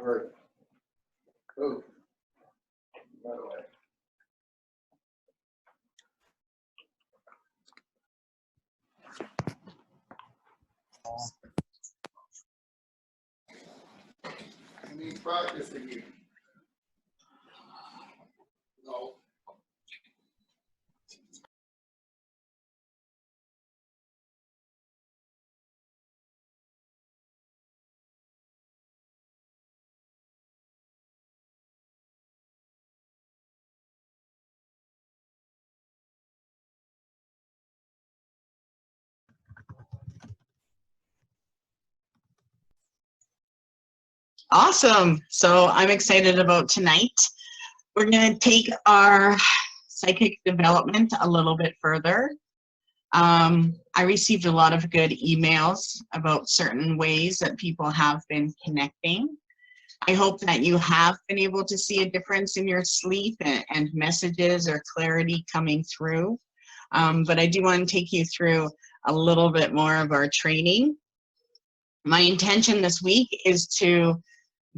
covered. Ooh. By the way. I need practice again. No. Awesome. So I'm excited about tonight. We're going to take our psychic development a little bit further. I received a lot of good emails about certain ways that people have been connecting. I hope that you have been able to see a difference in your sleep and messages or clarity coming through. But I do want to take you through a little bit more of our training. My intention this week is to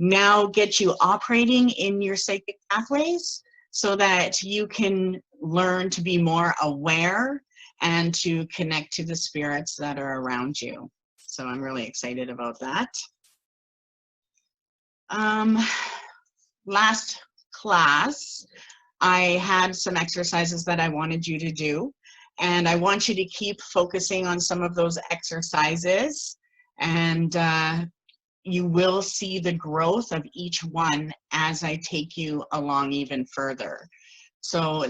now get you operating in your psychic pathways so that you can learn to be more aware and to connect to the spirits that are around you. So I'm really excited about that. Last class, I had some exercises that I wanted you to do, and I want you to keep focusing on some of those exercises, and you will see the growth of each one as I take you along even further. So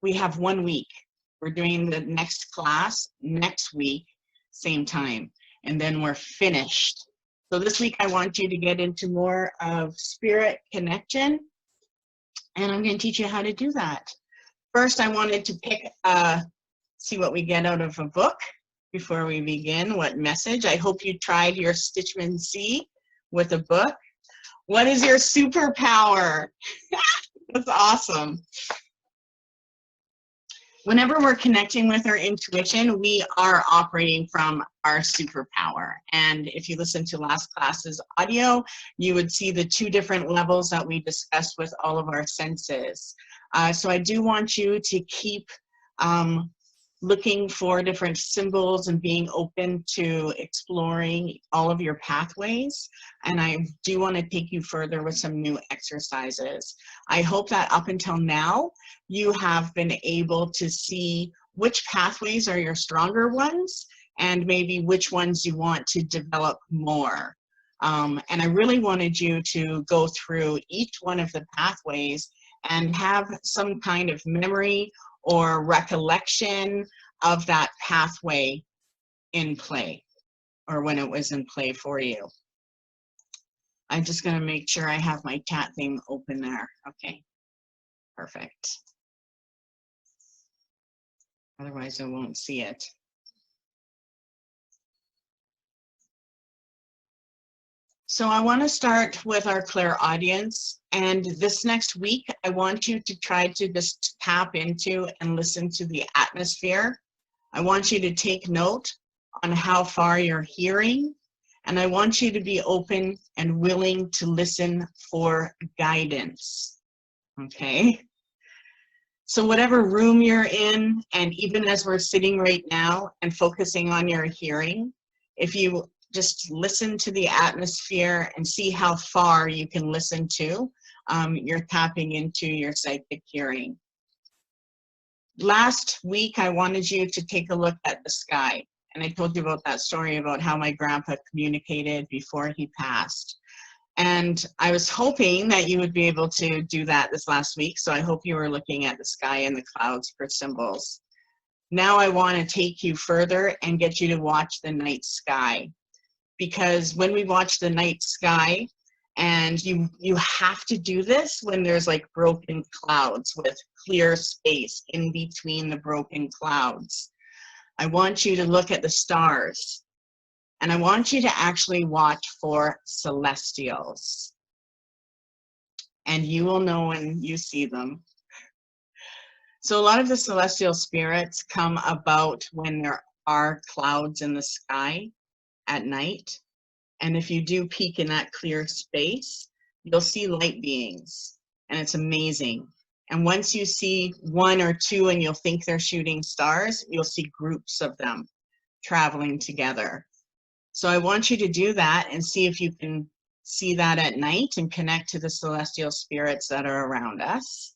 we have 1 week. We're doing the next class next week, same time, and then we're finished. So this week I want you to get into more of spirit connection, and I'm going to teach you how to do that. First, I wanted to pick, see what we get out of a book before we begin. What message? I hope you tried your Stitchman C with a book. What is your superpower? That's awesome. Whenever we're connecting with our intuition, we are operating from our superpower. And if you listen to last class's audio, you would see the 2 different levels that we discussed with all of our senses. So I do want you to keep looking for different symbols and being open to exploring all of your pathways. And I do want to take you further with some new exercises. I hope that up until now, you have been able to see which pathways are your stronger ones and maybe which ones you want to develop more. And I really wanted you to go through each one of the pathways and have some kind of memory or recollection of that pathway in play, or when it was in play for you. I'm just going to make sure I have my chat thing open there. Okay, perfect. Otherwise I won't see it. So I want to start with our clairaudience, and this next week I want you to try to just tap into and listen to the atmosphere. I want you to take note on how far you're hearing, and I want you to be open and willing to listen for guidance, okay? So whatever room you're in, and even as we're sitting right now and focusing on your hearing, if you just listen to the atmosphere and see how far you can listen to, you're tapping into your psychic hearing. Last week, I wanted you to take a look at the sky. And I told you about that story about how my grandpa communicated before he passed. And I was hoping that you would be able to do that this last week. So I hope you were looking at the sky and the clouds for symbols. Now I want to take you further and get you to watch the night sky. Because when we watch the night sky, and you have to do this when there's like broken clouds with clear space in between the broken clouds. I want you to look at the stars, and I want you to actually watch for celestials. And you will know when you see them. So a lot of the celestial spirits come about when there are clouds in the sky at night. And if you do peek in that clear space, you'll see light beings, and it's amazing. And once you see one or two and you'll think they're shooting stars, you'll see groups of them traveling together. So I want you to do that and see if you can see that at night and connect to the celestial spirits that are around us.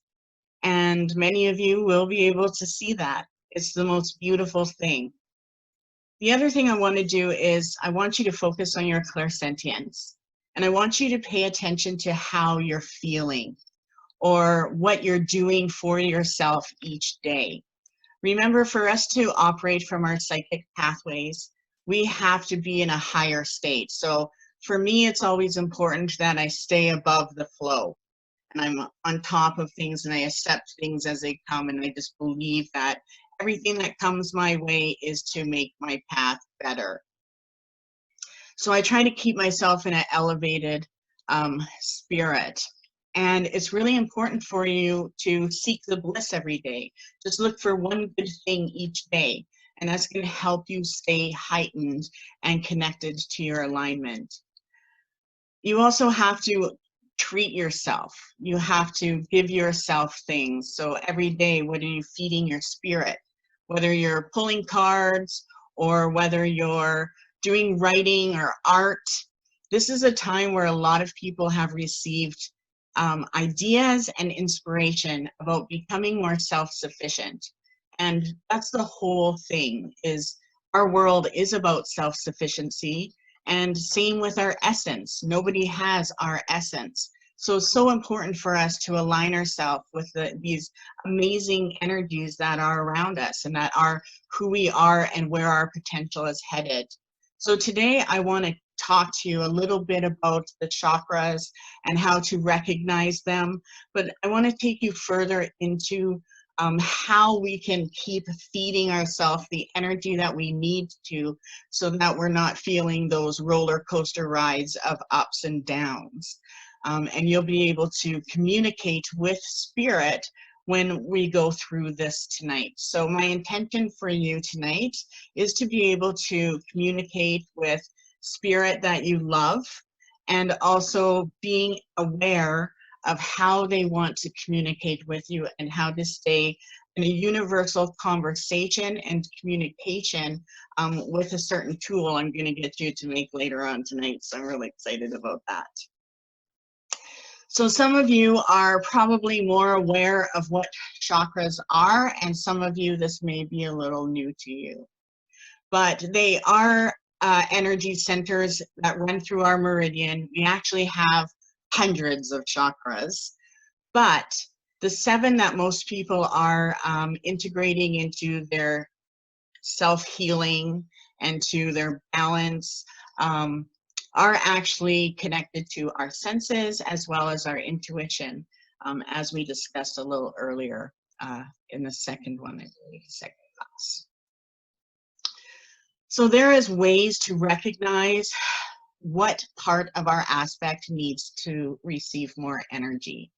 And many of you will be able to see that. It's the most beautiful thing. The other thing I want to do is I want you to focus on your clairsentience. And I want you to pay attention to how you're feeling or what you're doing for yourself each day. Remember, for us to operate from our psychic pathways, we have to be in a higher state. So for me, it's always important that I stay above the flow and I'm on top of things and I accept things as they come, and I just believe that everything that comes my way is to make my path better. So I try to keep myself in an elevated spirit. And it's really important for you to seek the bliss every day. Just look for one good thing each day, and that's going to help you stay heightened and connected to your alignment. You also have to treat yourself. You have to give yourself things. So every day, what are you feeding your spirit? Whether you're pulling cards or whether you're doing writing or art, this is a time where a lot of people have received ideas and inspiration about becoming more self-sufficient. And that's the whole thing, is our world is about self-sufficiency, and same with our essence. Nobody has our essence. So it's so important for us to align ourselves with these amazing energies that are around us and that are who we are and where our potential is headed. So today I want to talk to you a little bit about the chakras and how to recognize them, but I want to take you further into how we can keep feeding ourselves the energy that we need to, so that we're not feeling those roller coaster rides of ups and downs. And you'll be able to communicate with spirit when we go through this tonight. So my intention for you tonight is to be able to communicate with spirit that you love, and also being aware of how they want to communicate with you and how to stay in a universal conversation and communication with a certain tool I'm going to get you to make later on tonight. So I'm really excited about that. So some of you are probably more aware of what chakras are, and some of you, this may be a little new to you. But they are energy centers that run through our meridian. We actually have hundreds of chakras, but the 7 that most people are integrating into their self-healing and to their balance are actually connected to our senses as well as our intuition, as we discussed a little earlier in the second one, I believe, second class. So there is ways to recognize what part of our aspect needs to receive more energy.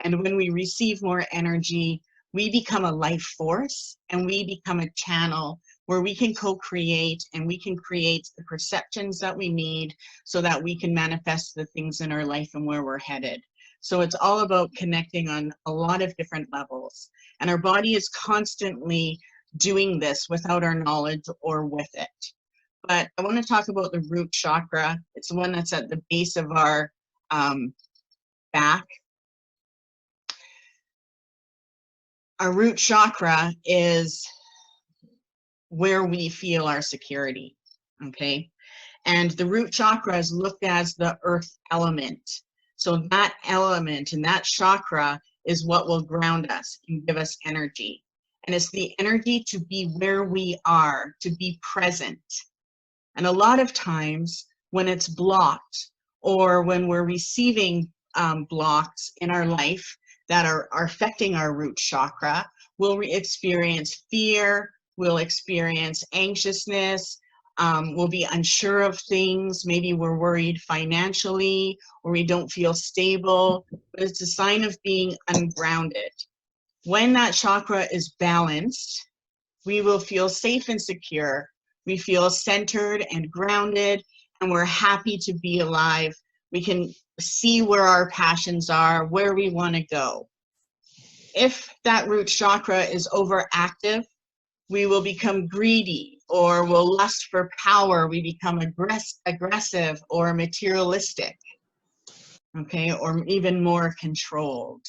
And when we receive more energy, we become a life force and we become a channel where we can co-create and we can create the perceptions that we need so that we can manifest the things in our life and where we're headed. So it's all about connecting on a lot of different levels. And our body is constantly doing this without our knowledge or with it. But I want to talk about the root chakra. It's the one that's at the base of our back. Our root chakra is where we feel our security, okay? And the root chakra is looked as the earth element. So that element and that chakra is what will ground us and give us energy. And it's the energy to be where we are, to be present. And a lot of times when it's blocked or when we're receiving blocks in our life that are affecting our root chakra, we'll experience fear, we'll experience anxiousness, we'll be unsure of things, maybe we're worried financially, or we don't feel stable, but it's a sign of being ungrounded. When that chakra is balanced, we will feel safe and secure. We feel centered and grounded, and we're happy to be alive. We can see where our passions are, where we want to go. If that root chakra is overactive, we will become greedy, or will lust for power. We become aggressive or materialistic, okay, or even more controlled.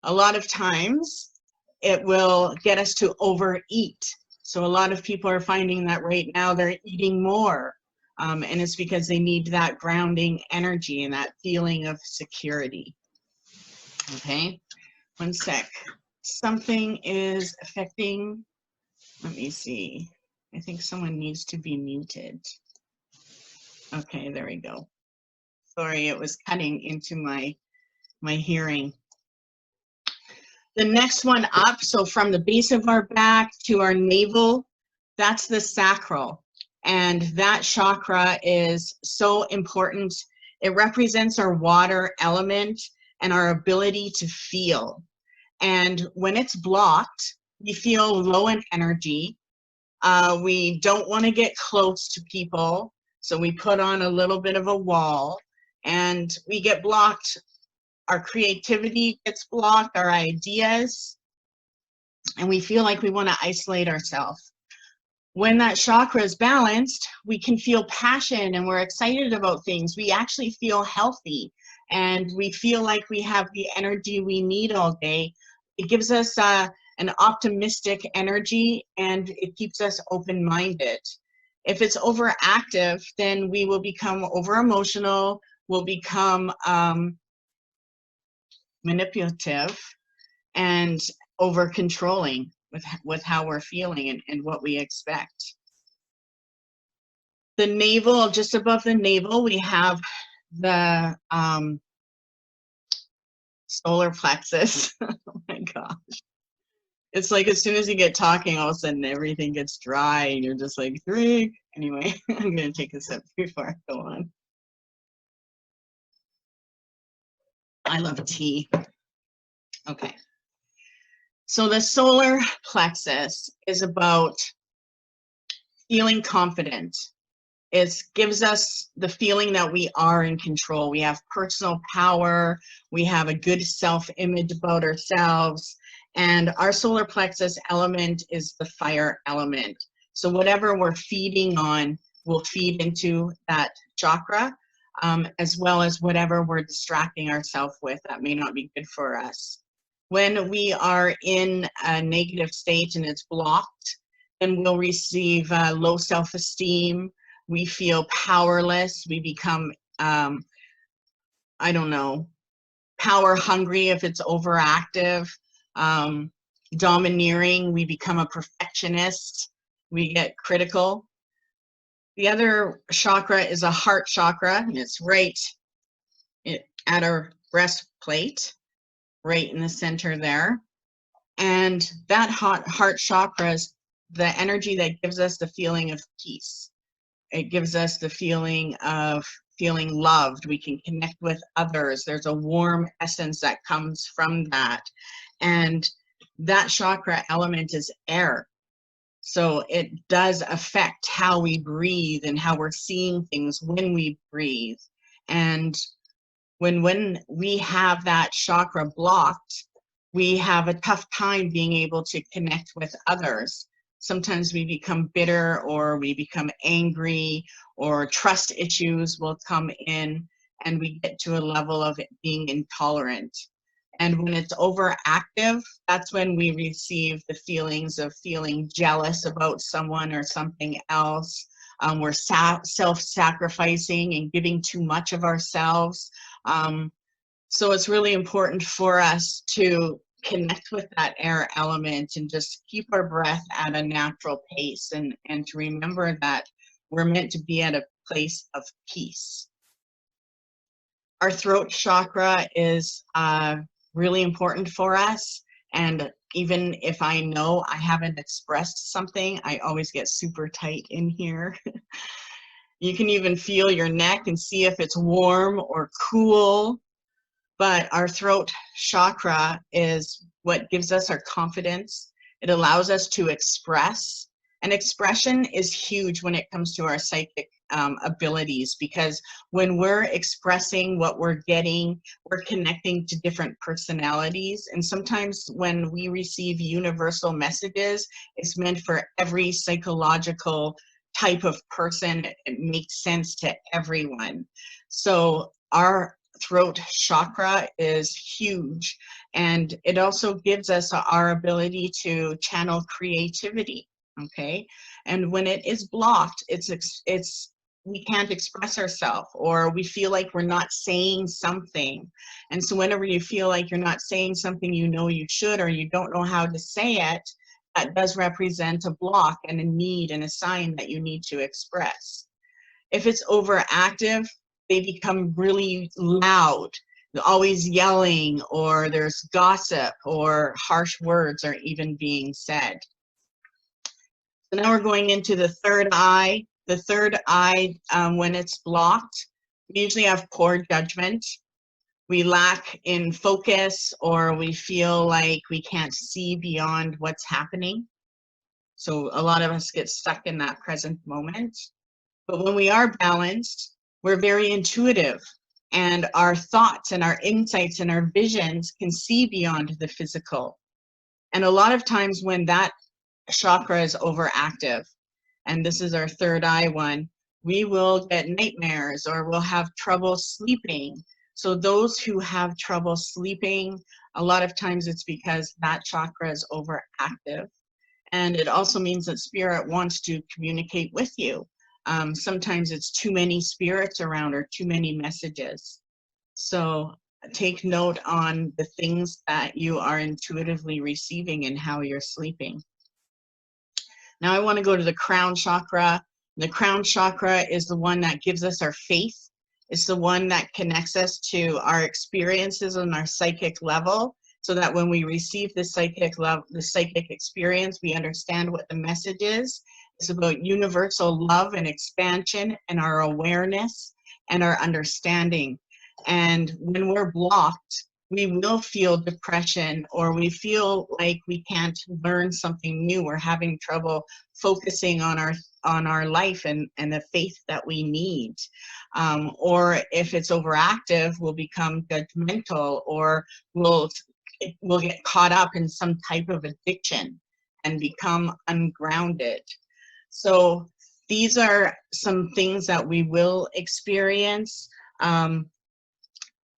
A lot of times it will get us to overeat. So a lot of people are finding that right now they're eating more, and it's because they need that grounding energy and that feeling of security. Okay, one sec. Something is affecting, let me see. I think someone needs to be muted. Okay, there we go. Sorry, it was cutting into my hearing. The next one up, so from the base of our back to our navel, that's the sacral. And that chakra is so important. It represents our water element and our ability to feel. And when it's blocked, we feel low in energy. We don't want to get close to people, so we put on a little bit of a wall, and we get blocked. Our creativity gets blocked, our ideas, and we feel like we want to isolate ourselves. When that chakra is balanced, we can feel passion and we're excited about things. We actually feel healthy and we feel like we have the energy we need all day. It gives us an optimistic energy, and it keeps us open-minded. If it's overactive, then we will become over-emotional, we'll become manipulative and over-controlling with how we're feeling and what we expect. The navel, just above the navel, we have the solar plexus. Oh my gosh. It's like as soon as you get talking, all of a sudden everything gets dry and you're just like, drink. Anyway, I'm going to take a sip before I go on. I love tea. Okay. So the solar plexus is about feeling confident. It gives us the feeling that we are in control. We have personal power. We have a good self-image about ourselves. And our solar plexus element is the fire element. So whatever we're feeding on will feed into that chakra, as well as whatever we're distracting ourselves with that may not be good for us. When we are in a negative state and it's blocked, then we'll receive low self-esteem. We feel powerless. We become, I don't know, power hungry if it's overactive. Domineering, we become a perfectionist. We get critical. The other chakra is a heart chakra, and it's right at our breastplate, right in the center there. And that heart chakra is the energy that gives us the feeling of peace. It gives us the feeling of feeling loved. We can connect with others. There's a warm essence that comes from that. And that chakra element is air. So it does affect how we breathe and how we're seeing things when we breathe. And when we have that chakra blocked, we have a tough time being able to connect with others. Sometimes we become bitter, or we become angry, or trust issues will come in, and we get to a level of being intolerant. And when it's overactive, that's when we receive the feelings of feeling jealous about someone or something else. We're self-sacrificing and giving too much of ourselves. So it's really important for us to connect with that air element and just keep our breath at a natural pace, and to remember that we're meant to be at a place of peace. Our throat chakra is really important for us, and even if I know I haven't expressed something, I always get super tight in here. You can even feel your neck and see if it's warm or cool. But our throat chakra is what gives us our confidence. It allows us to express, And expression is huge when it comes to our psychic abilities, because when we're expressing what we're getting, we're connecting to different personalities. And sometimes when we receive universal messages, it's meant for every psychological type of person. It makes sense to everyone. So our throat chakra is huge, and it also gives us our ability to channel creativity. Okay, and when it is blocked, it's we can't express ourselves, or we feel like we're not saying something. And so whenever you feel like you're not saying something you know you should, or you don't know how to say it, that does represent a block and a need and a sign that you need to express. If it's overactive, they become really loud, always yelling, or there's gossip or harsh words are even being said. So now we're going into the third eye. The third eye, when it's blocked, we usually have poor judgment. We lack in focus, or we feel like we can't see beyond what's happening. So a lot of us get stuck in that present moment. But when we are balanced, we're very intuitive, and our thoughts and our insights and our visions can see beyond the physical. And a lot of times when that chakra is overactive, and this is our third eye one, we will get nightmares or we'll have trouble sleeping. So those who have trouble sleeping, a lot of times it's because that chakra is overactive. And it also means that spirit wants to communicate with you. Sometimes it's too many spirits around or too many messages. So take note on the things that you are intuitively receiving and how you're sleeping. Now I want to go to the crown chakra. The crown chakra is the one that gives us our faith. It's the one that connects us to our experiences on our psychic level, so that when we receive the psychic experience, we understand what the message is. It's about universal love and expansion and our awareness and our understanding. And when we're blocked, we will feel depression, or we feel like we can't learn something new. We're having trouble focusing on our life and the faith that we need. Or if it's overactive, we'll become judgmental, or we'll get caught up in some type of addiction and become ungrounded. So these are some things that we will experience.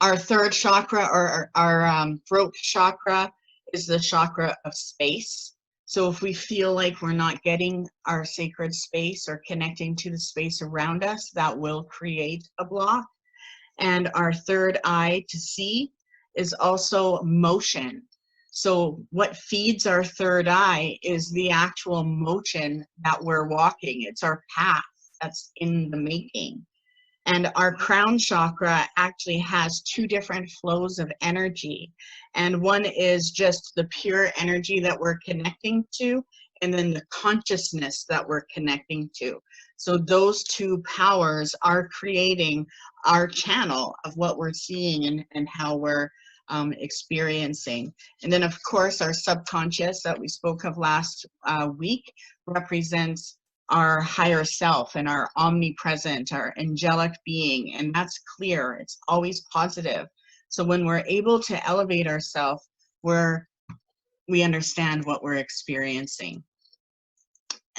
Our third chakra, or our throat chakra, is the chakra of space. So if we feel like we're not getting our sacred space or connecting to the space around us, that will create a block. And our third eye, to see, is also motion. So what feeds our third eye is the actual motion that we're walking. It's our path that's in the making. And our crown chakra actually has two different flows of energy. And one is just the pure energy that we're connecting to, and then the consciousness that we're connecting to. So those two powers are creating our channel of what we're seeing and how we're experiencing. And then of course our subconscious that we spoke of last week represents our higher self and our omnipresent, our angelic being, and that's clear. It's always positive. So when we're able to elevate ourselves, we understand what we're experiencing.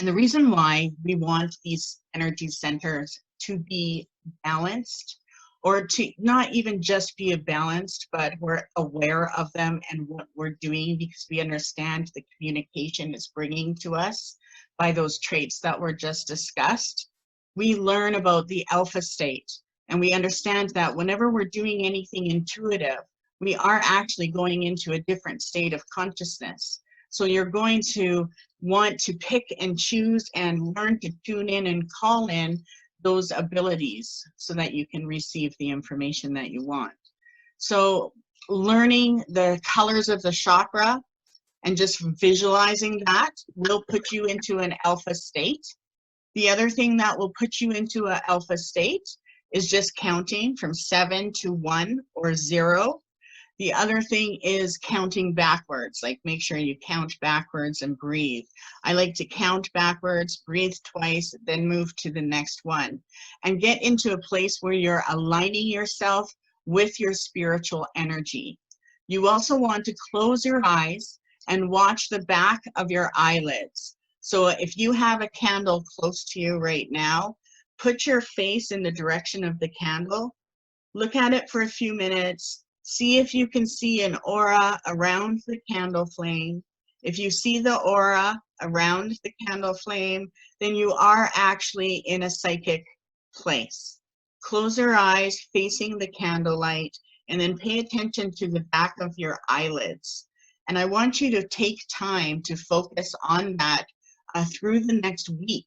And the reason why we want these energy centers to be balanced, or to not even just be balanced, but we're aware of them and what we're doing, because we understand the communication is bringing to us by those traits that were just discussed. We learn about the alpha state, and we understand that whenever we're doing anything intuitive, we are actually going into a different state of consciousness. So you're going to want to pick and choose and learn to tune in and call in those abilities so that you can receive the information that you want. So learning the colors of the chakra and just visualizing that will put you into an alpha state. The other thing that will put you into an alpha state is just counting from 7 to 1 or 0. The other thing is counting backwards. Like, make sure you count backwards and breathe. I like to count backwards, breathe twice, then move to the next one. And get into a place where you're aligning yourself with your spiritual energy. You also want to close your eyes and watch the back of your eyelids. So if you have a candle close to you right now, put your face in the direction of the candle. Look at it for a few minutes. See if you can see an aura around the candle flame. If you see the aura around the candle flame, then you are actually in a psychic place. Close your eyes facing the candlelight and then pay attention to the back of your eyelids. And I want you to take time to focus on that through the next week,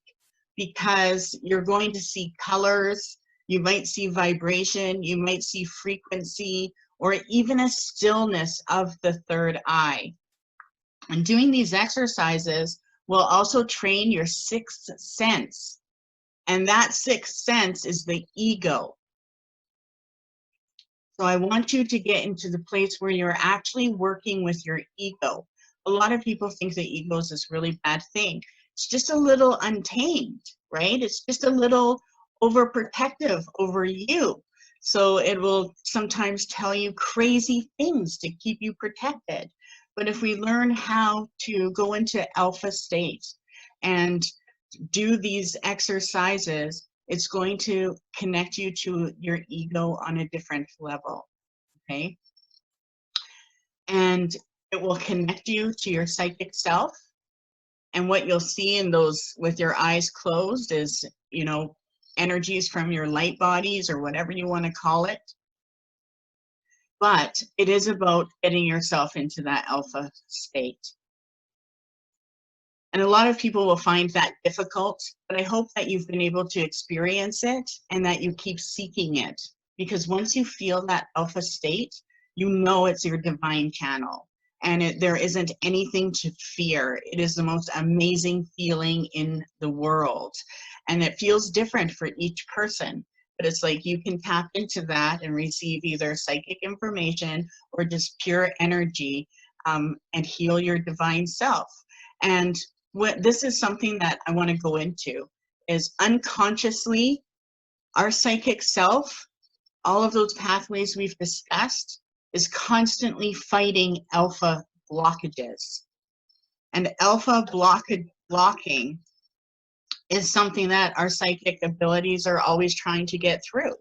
because you're going to see colors, you might see vibration, you might see frequency, or even a stillness of the third eye. And doing these exercises will also train your sixth sense. And that sixth sense is the ego. So I want you to get into the place where you're actually working with your ego. A lot of people think that ego is this really bad thing. It's just a little untamed, right? It's just a little overprotective over you. So it will sometimes tell you crazy things to keep you protected. But if we learn how to go into alpha state and do these exercises, it's going to connect you to your ego on a different level, okay? And it will connect you to your psychic self. And what you'll see in those with your eyes closed is, you know, energies from your light bodies or whatever you want to call it. But it is about getting yourself into that alpha state. And a lot of people will find that difficult, but I hope that you've been able to experience it and that you keep seeking it. Because once you feel that alpha state, you know it's your divine channel. And there isn't anything to fear. It is the most amazing feeling in the world. And it feels different for each person. But it's like you can tap into that and receive either psychic information or just pure energy and heal your divine self. And this is something that I want to go into, is unconsciously our psychic self, all of those pathways we've discussed, is constantly fighting alpha blockages. And alpha blocking is something that our psychic abilities are always trying to get through.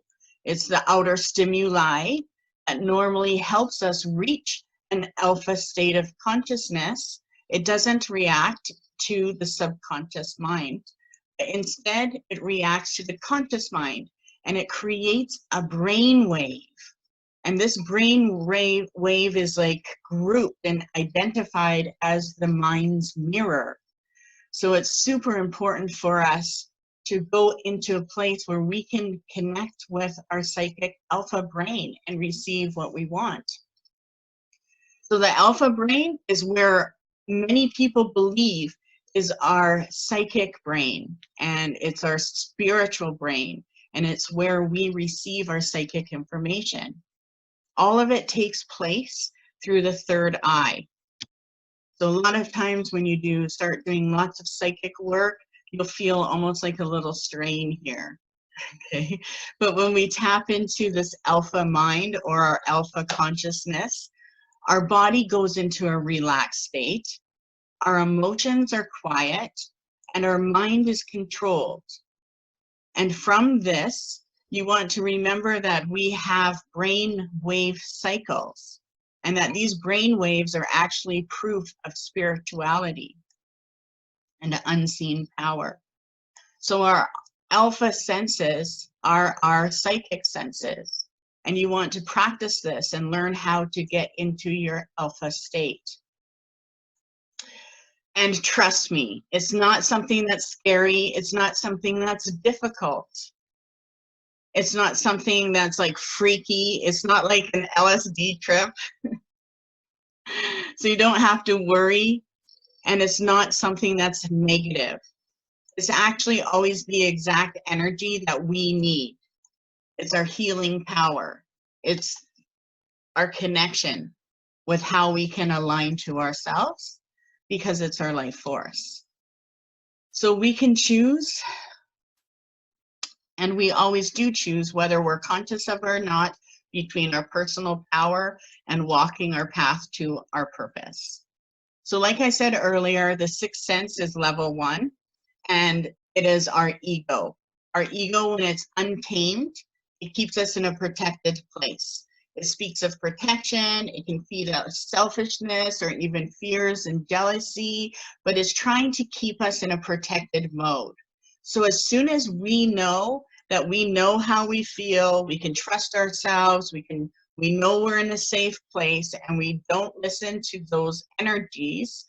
It's the outer stimuli that normally helps us reach an alpha state of consciousness. It doesn't react to the subconscious mind. Instead, it reacts to the conscious mind, and it creates a brain wave. And this brain wave is like grouped and identified as the mind's mirror. So it's super important for us to go into a place where we can connect with our psychic alpha brain and receive what we want. So the alpha brain is where many people believe is our psychic brain, and it's our spiritual brain, and it's where we receive our psychic information. All of it takes place through the third eye. So a lot of times when you start doing lots of psychic work, you'll feel almost like a little strain here, okay? But when we tap into this alpha mind or our alpha consciousness, our body goes into a relaxed state, our emotions are quiet, and our mind is controlled. And from this, you want to remember that we have brain wave cycles, and that these brain waves are actually proof of spirituality and unseen power. So our alpha senses are our psychic senses, and you want to practice this and learn how to get into your alpha state. And trust me, it's not something that's scary. It's not something that's difficult. It's not something that's like freaky. It's not like an LSD trip. So you don't have to worry. And it's not something that's negative. It's actually always the exact energy that we need. It's our healing power. It's our connection with how we can align to ourselves, because it's our life force. So we can choose, and we always do choose, whether we're conscious of it or not, between our personal power and walking our path to our purpose. So like I said earlier, the sixth sense is level 1, and it is our ego. Our ego, when it's untamed, it keeps us in a protected place. It speaks of protection, it can feed out selfishness or even fears and jealousy, but it's trying to keep us in a protected mode. So as soon as we know that we know how we feel, we can trust ourselves, we know we're in a safe place, and we don't listen to those energies,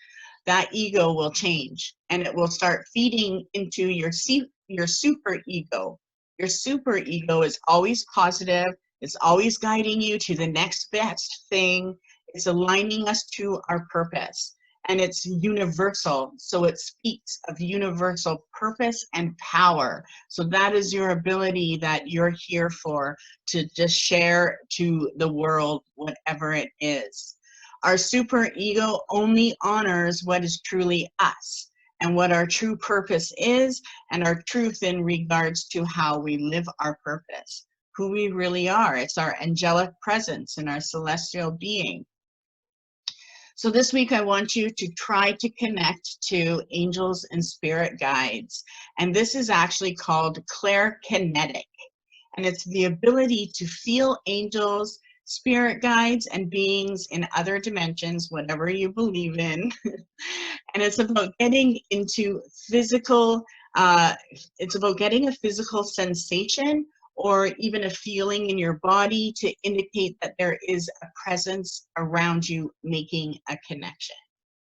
that ego will change, and it will start feeding into your super ego. Your super ego is always positive. It's always guiding you to the next best thing. It's aligning us to our purpose, and it's universal. So it speaks of universal purpose and power. So that is your ability that you're here for, to just share to the world whatever it is. Our super ego only honors what is truly us and what our true purpose is, and our truth in regards to how we live our purpose, who we really are. It's our angelic presence and our celestial being. So this week I want you to try to connect to angels and spirit guides. And this is actually called clairkinetic. And it's the ability to feel angels, spirit guides, and beings in other dimensions, whatever you believe in. And it's about getting into physical, it's about getting a physical sensation or even a feeling in your body to indicate that there is a presence around you making a connection.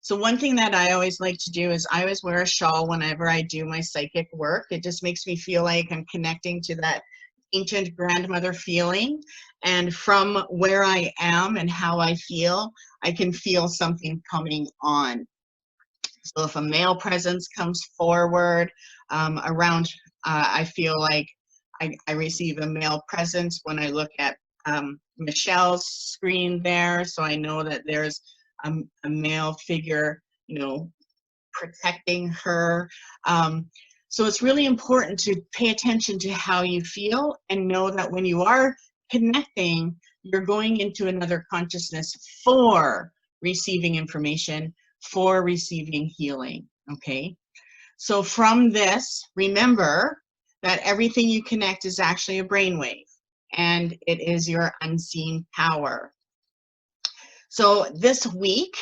So one thing that I always like to do is I always wear a shawl whenever I do my psychic work. It just makes me feel like I'm connecting to that ancient grandmother feeling. And from where I am and how I feel, I can feel something coming on. So if a male presence comes forward around, I feel like I receive a male presence when I look at Michelle's screen there. So I know that there's a male figure, you know, protecting her. So it's really important to pay attention to how you feel and know that when you are connecting, you're going into another consciousness for receiving information, for receiving healing, okay? So from this, remember that everything you connect is actually a brainwave, and it is your unseen power. So this week,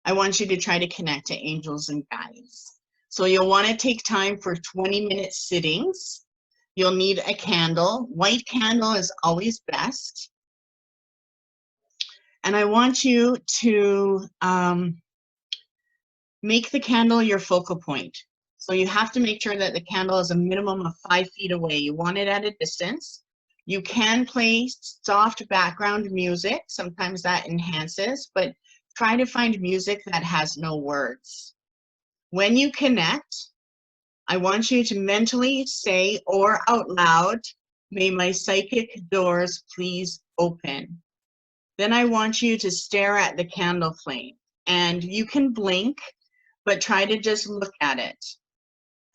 I want you to try to connect to angels and guides. So you'll want to take time for 20-minute sittings. You'll need a candle. White candle is always best. And I want you to make the candle your focal point. So you have to make sure that the candle is a minimum of 5 feet away. You want it at a distance. You can play soft background music. Sometimes that enhances, but try to find music that has no words. When you connect, I want you to mentally say or out loud, "May my psychic doors please open." Then I want you to stare at the candle flame, and you can blink, but try to just look at it.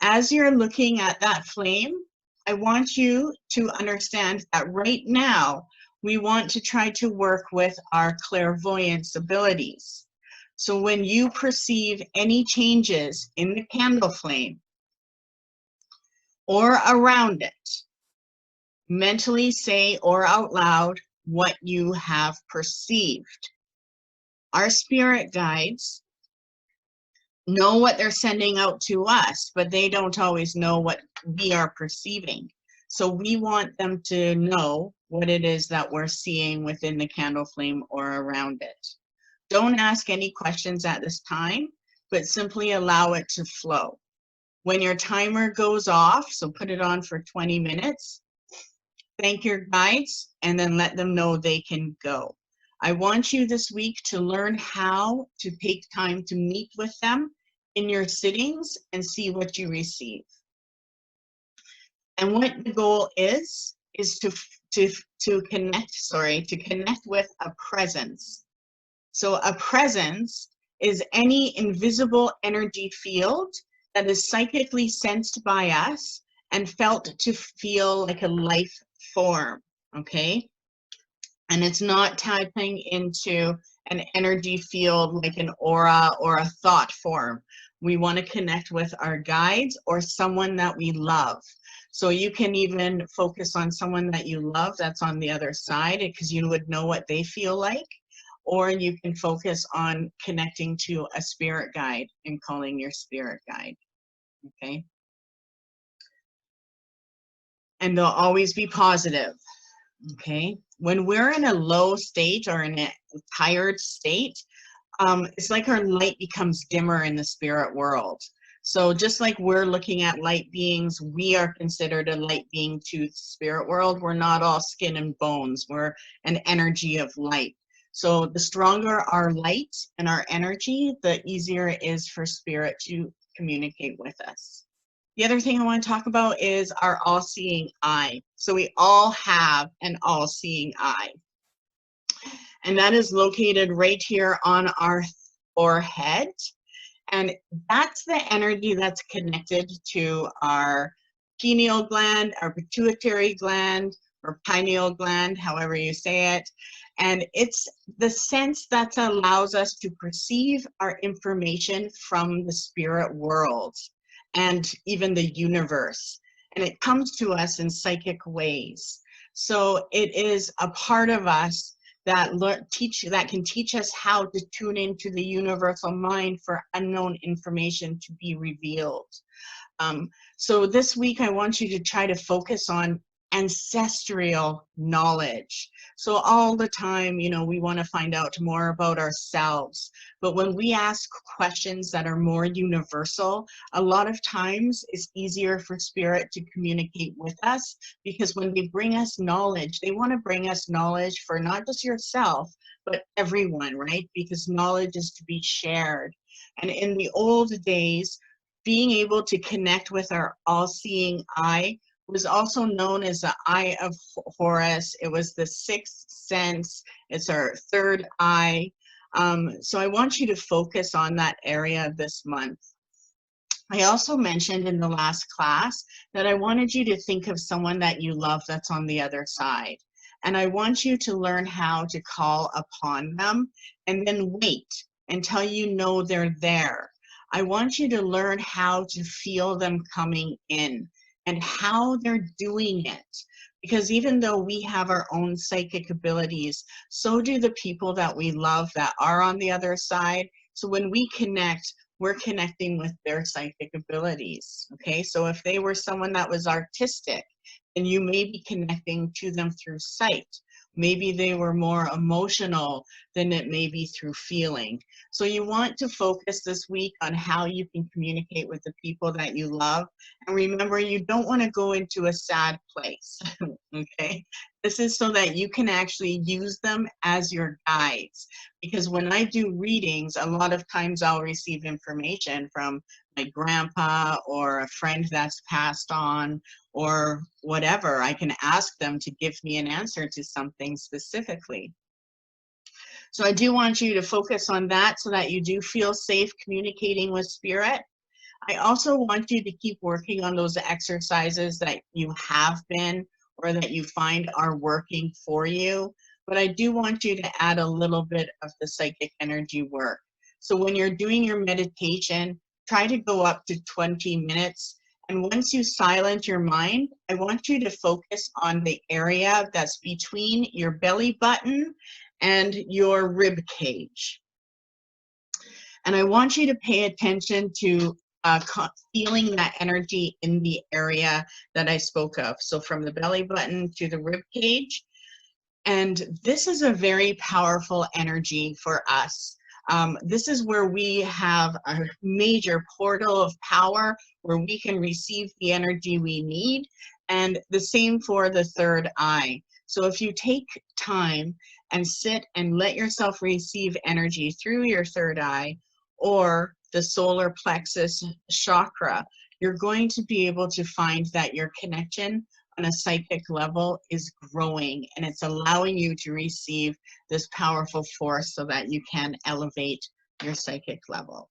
As you're looking at that flame, I want you to understand that right now, we want to try to work with our clairvoyance abilities. So when you perceive any changes in the candle flame or around it, mentally say or out loud what you have perceived. Our spirit guides know what they're sending out to us, but they don't always know what we are perceiving. So we want them to know what it is that we're seeing within the candle flame or around it. Don't ask any questions at this time, but simply allow it to flow. When your timer goes off, so put it on for 20 minutes, thank your guides, and then let them know they can go. I want you this week to learn how to take time to meet with them in your sittings and see what you receive. And what the goal is is to connect with a presence. So a presence is any invisible energy field that is psychically sensed by us and felt to feel like a life form, okay? And it's not tapping into an energy field like an aura or a thought form. We want to connect with our guides or someone that we love. So you can even focus on someone that you love that's on the other side because you would know what they feel like. Or you can focus on connecting to a spirit guide and calling your spirit guide, okay? And they'll always be positive, okay? When we're in a low state or in a tired state, it's like our light becomes dimmer in the spirit world. So just like we're looking at light beings, we are considered a light being to the spirit world. We're not all skin and bones. We're an energy of light. So the stronger our light and our energy, the easier it is for spirit to communicate with us. The other thing I want to talk about is our all-seeing eye. So we all have an all-seeing eye. And that is located right here on our forehead. And that's the energy that's connected to our pineal gland, our pituitary gland, or pineal gland, however you say it. And it's the sense that allows us to perceive our information from the spirit world and even the universe. And it comes to us in psychic ways. So it is a part of us that can teach us how to tune into the universal mind for unknown information to be revealed. So this week I want you to try to focus on ancestral knowledge. So all the time, you know, we want to find out more about ourselves. But when we ask questions that are more universal, a lot of times it's easier for spirit to communicate with us, because when they bring us knowledge, they want to bring us knowledge for not just yourself, but everyone, right? Because knowledge is to be shared. And in the old days, being able to connect with our all-seeing eye was also known as the Eye of Horus. It was the sixth sense. It's our third eye. So I want you to focus on that area this month. I also mentioned in the last class that I wanted you to think of someone that you love that's on the other side. And I want you to learn how to call upon them and then wait until you know they're there. I want you to learn how to feel them coming in and how they're doing it. Because even though we have our own psychic abilities, so do the people that we love that are on the other side. So when we connect, we're connecting with their psychic abilities, okay? So if they were someone that was artistic, then you may be connecting to them through sight. Maybe they were more emotional than it may be through feeling. So you want to focus this week on how you can communicate with the people that you love. And remember, you don't want to go into a sad place, okay? This is so that you can actually use them as your guides. Because when I do readings, a lot of times I'll receive information from my grandpa or a friend that's passed on or whatever. I can ask them to give me an answer to something specifically. So I do want you to focus on that so that you do feel safe communicating with spirit. I also want you to keep working on those exercises that you have been or that you find are working for you. But I do want you to add a little bit of the psychic energy work. So when you're doing your meditation, try to go up to 20 minutes. And once you silence your mind, I want you to focus on the area that's between your belly button and your rib cage. And I want you to pay attention to feeling that energy in the area that I spoke of. So from the belly button to the rib cage. And this is a very powerful energy for us. This is where we have a major portal of power where we can receive the energy we need, and the same for the third eye. So if you take time and sit and let yourself receive energy through your third eye or the solar plexus chakra, you're going to be able to find that your connection on a psychic level is growing, and it's allowing you to receive this powerful force so that you can elevate your psychic level.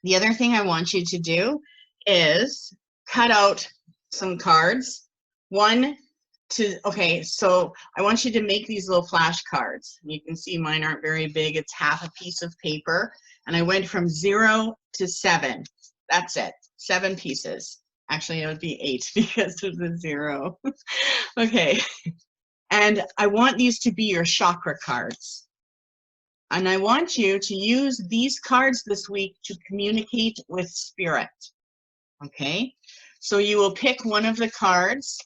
The other thing I want you to do is cut out some cards. Okay, so I want you to make these little flashcards. You can see mine aren't very big. It's half a piece of paper. And I went from 0 to 7. That's it, 7 pieces. Actually, it would be 8 because of the 0. Okay, and I want these to be your chakra cards. And I want you to use these cards this week to communicate with spirit. Okay, so you will pick one of the cards,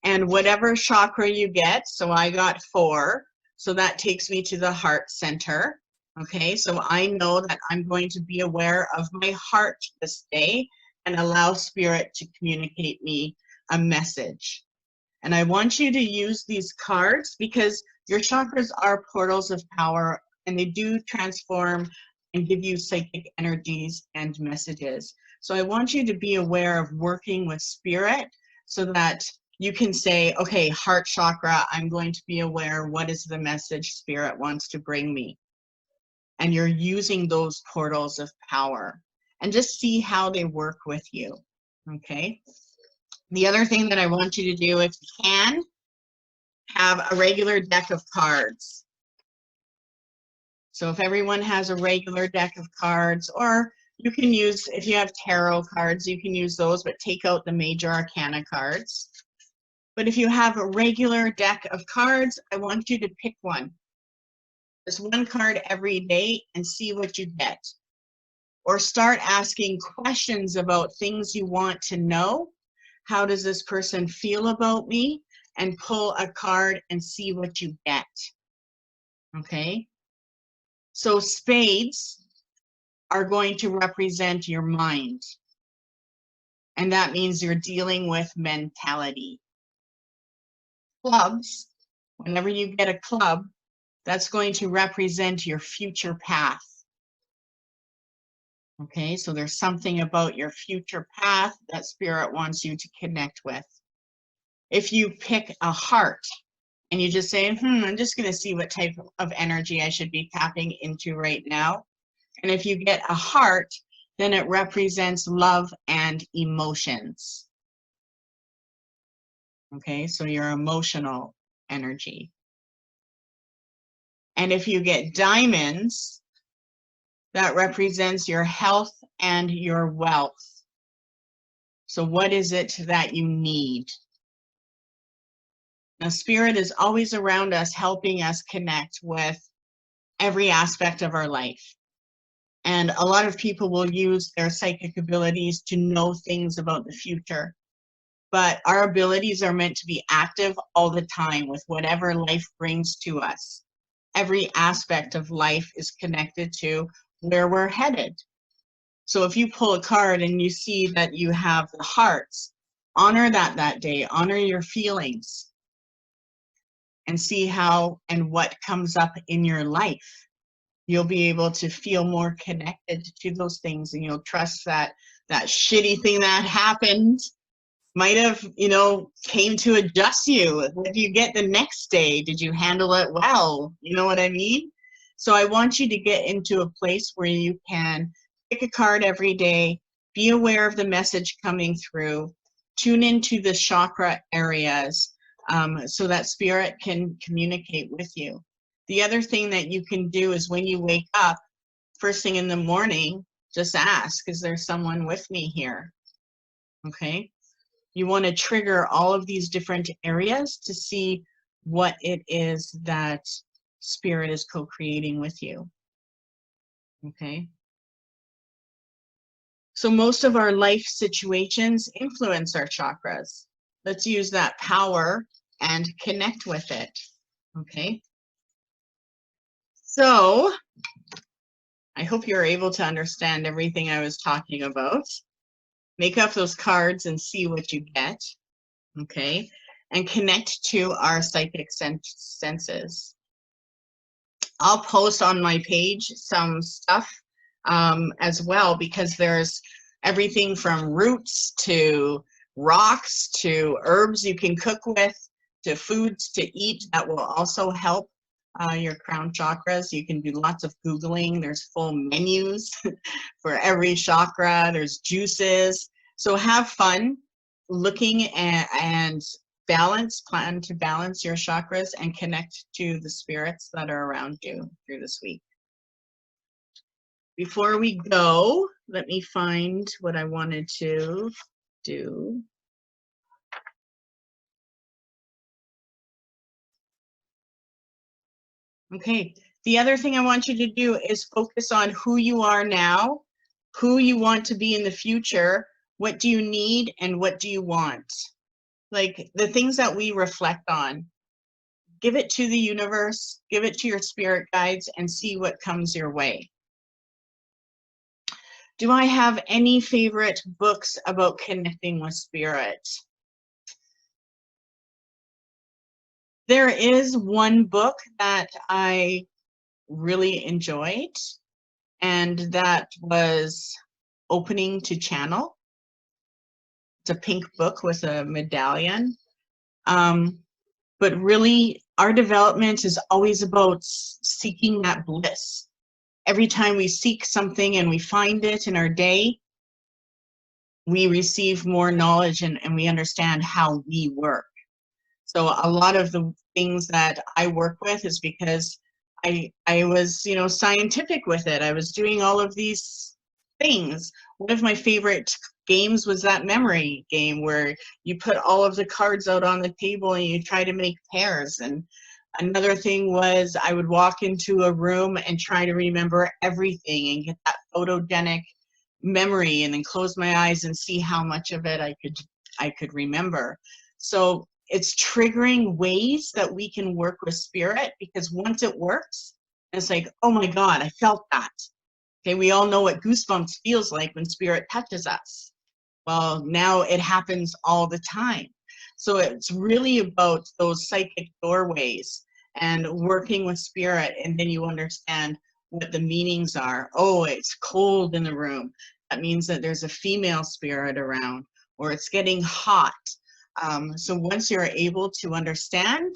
and whatever chakra you get, so I got 4, so that takes me to the heart center. Okay, so I know that I'm going to be aware of my heart this day and allow spirit to communicate me a message. And I want you to use these cards because your chakras are portals of power, and they do transform and give you psychic energies and messages. So I want you to be aware of working with spirit so that you can say, okay, heart chakra, I'm going to be aware, what is the message spirit wants to bring me? And you're using those portals of power, and just see how they work with you, okay? The other thing that I want you to do, if you can, have a regular deck of cards. So if everyone has a regular deck of cards, or you can use, if you have tarot cards, you can use those, but take out the major arcana cards. But if you have a regular deck of cards, I want you to pick one. Just one card every day and see what you get. Or start asking questions about things you want to know. How does this person feel about me? And pull a card and see what you get. Okay? So spades are going to represent your mind. And that means you're dealing with mentality. Clubs, whenever you get a club, that's going to represent your future path. Okay, so there's something about your future path that spirit wants you to connect with. If you pick a heart and you just say, I'm just going to see what type of energy I should be tapping into right now. And if you get a heart, then it represents love and emotions. Okay, so your emotional energy. And if you get diamonds, that represents your health and your wealth. So what is it that you need? Now, spirit is always around us, helping us connect with every aspect of our life. And a lot of people will use their psychic abilities to know things about the future. But our abilities are meant to be active all the time with whatever life brings to us. Every aspect of life is connected to where we're headed. So if you pull a card and you see that you have the hearts, honor that day, honor your feelings, and see how and what comes up in your life. You'll be able to feel more connected to those things, and you'll trust that that shitty thing that happened might have, came to adjust you. What do you get the next day? Did you handle it well? You know what I mean? So I want you to get into a place where you can pick a card every day, be aware of the message coming through, tune into the chakra areas so that spirit can communicate with you. The other thing that you can do is when you wake up, first thing in the morning, just ask, is there someone with me here? Okay? You want to trigger all of these different areas to see what it is that spirit is co-creating with you. Okay? So most of our life situations influence our chakras. Let's use that power and connect with it. Okay? So I hope you're able to understand everything I was talking about. Make up those cards and see what you get, okay? And connect to our psychic senses. I'll post on my page some stuff as well, because there's everything from roots to rocks to herbs you can cook with to foods to eat that will also help your crown chakras. You can do lots of Googling. There's full menus for every chakra. There's juices. So have fun looking and plan to balance your chakras and connect to the spirits that are around you through this week. Before we go, let me find what I wanted to do. Okay, the other thing I want you to do is focus on who you are now, who you want to be in the future, what do you need, and what do you want? Like the things that we reflect on. Give it to the universe, give it to your spirit guides, and see what comes your way. Do I have any favorite books about connecting with spirit? There is one book that I really enjoyed, and that was Opening to Channel. It's a pink book with a medallion. But really, our development is always about seeking that bliss. Every time we seek something and we find it in our day, we receive more knowledge and we understand how we work. So a lot of the things that I work with is because I was, scientific with it. I was doing all of these things. One of my favorite games was that memory game where you put all of the cards out on the table and you try to make pairs. And another thing was I would walk into a room and try to remember everything and get that photogenic memory and then close my eyes and see how much of it I could remember. So it's triggering ways that we can work with spirit, because once it works, it's like, oh my God, I felt that. Okay, we all know what goosebumps feels like when spirit touches us. Well, now it happens all the time. So it's really about those psychic doorways and working with spirit, and then you understand what the meanings are. Oh, it's cold in the room. That means that there's a female spirit around, or it's getting hot. So once you're able to understand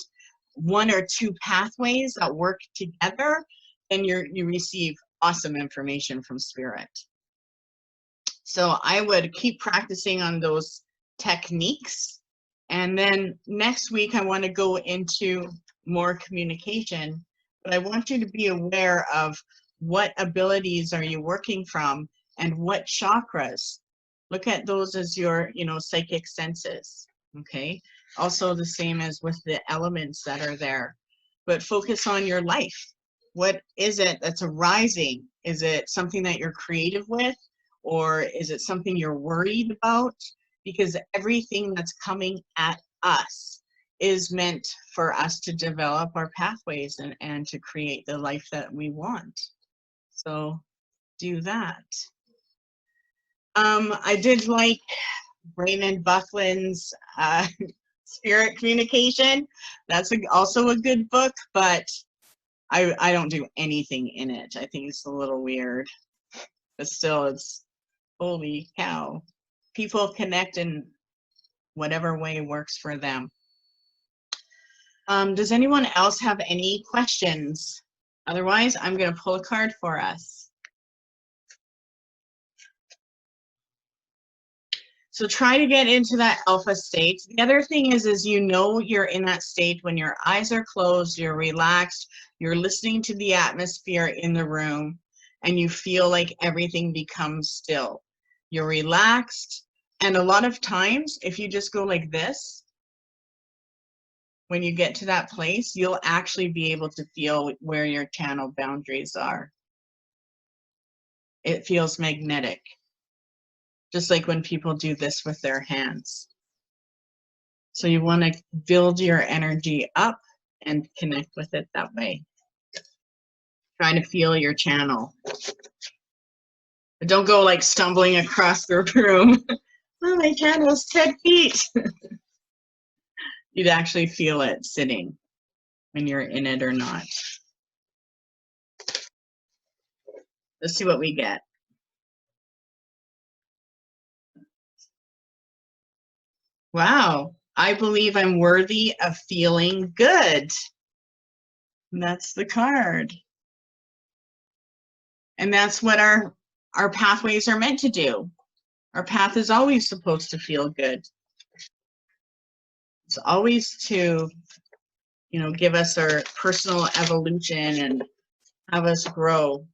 one or two pathways that work together, then you receive awesome information from spirit. So I would keep practicing on those techniques. And then next week, I want to go into more communication, but I want you to be aware of what abilities are you working from and what chakras. Look at those as your, psychic senses. Okay. Also the same as with the elements that are there, but focus on your life. What is it that's arising? Is it something that you're creative with? Or is it something you're worried about? Because everything that's coming at us is meant for us to develop our pathways and to create the life that we want. So do that. I did like Raymond Buckland's Spirit Communication. That's also a good book, but I don't do anything in it. I think it's a little weird, but still, it's holy cow. People connect in whatever way works for them. Does anyone else have any questions? Otherwise, I'm going to pull a card for us. So try to get into that alpha state. The other thing is you're in that state when your eyes are closed, you're relaxed, you're listening to the atmosphere in the room, and you feel like everything becomes still. You're relaxed, and a lot of times, if you just go like this, when you get to that place, you'll actually be able to feel where your channel boundaries are. It feels magnetic. Just like when people do this with their hands. So you want to build your energy up and connect with it that way. Try to feel your channel. But don't go like stumbling across the room. Oh, my channel is 10 feet. You'd actually feel it sitting when you're in it or not. Let's see what we get. Wow. I believe I'm worthy of feeling good. And that's the card. And that's what our pathways are meant to do. Our path is always supposed to feel good. It's always to, give us our personal evolution and have us grow.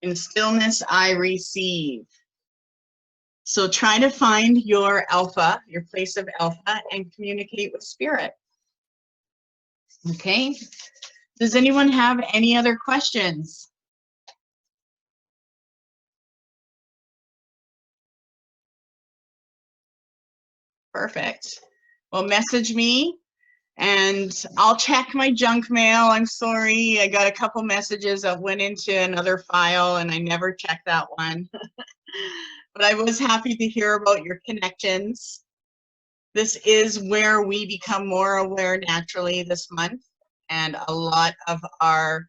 In stillness, I receive. So try to find your alpha, your place of alpha, and communicate with spirit. Okay? Does anyone have any other questions? Perfect. Well, message me and I'll check my junk mail. I'm sorry. I got a couple messages that went into another file and I never checked that one. But I was happy to hear about your connections. This is where we become more aware naturally this month. And a lot of our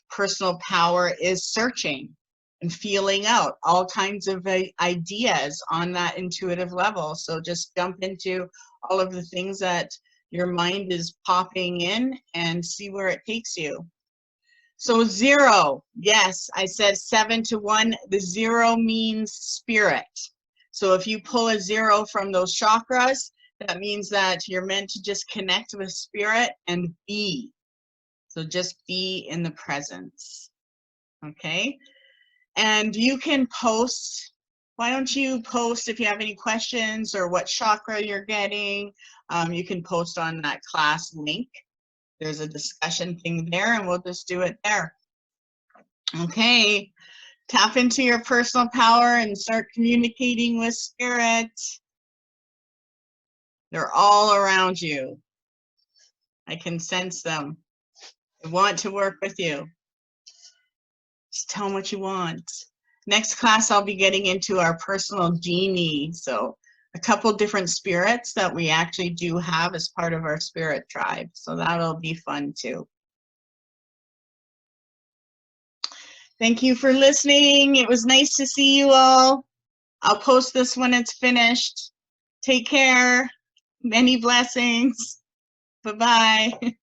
personal power is searching and feeling out all kinds of ideas on that intuitive level. So just jump into all of the things that your mind is popping in and see where it takes you. So 0, yes, I said 7 to 1. The 0 means spirit. So if you pull a 0 from those chakras, that means that you're meant to just connect with spirit and be. So just be in the presence. Okay? And you can post. Why don't you post if you have any questions or what chakra you're getting? You can post on that class link. There's a discussion thing there, and we'll just do it there. Okay, tap into your personal power and start communicating with spirit. They're all around you. I can sense them. They want to work with you. Just tell them what you want. Next class, I'll be getting into our personal genie. So a couple different spirits that we actually do have as part of our spirit tribe. So that'll be fun too. Thank you for listening. It was nice to see you all. I'll post this when it's finished. Take care. Many blessings. Bye-bye.